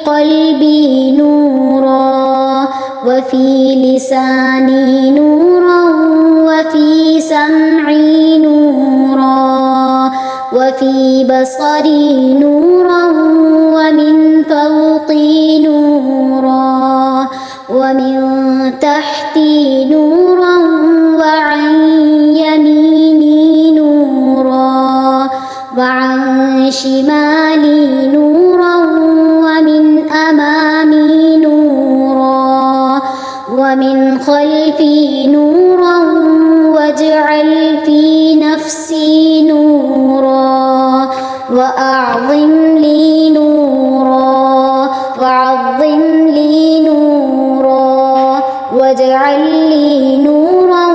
قلبي نورا وفي لساني نورا وفي سمعي نورا وفي بصري نورا ومن فوقي نورا ومن تحتي نورا وعن يميني نورا وعن شمالي نورا ومن أمامي نورا ومن خلفي نورا واجعل في نفسي نورا وأعظم لي نورا وعظم لي نورا واجعل لي نورا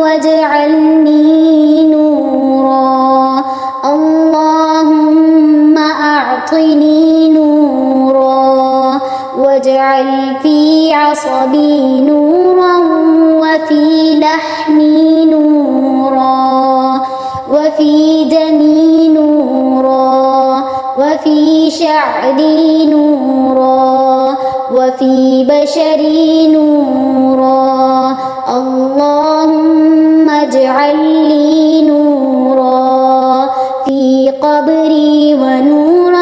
واجعلني نورا اللهم أعطني نورا واجعل في عصبي نورا وفي لحمي نورا وفي دمي نورا وفي شعري نورا وفي بشري نورا اللهم اجعل لي نورا في قبري ونورا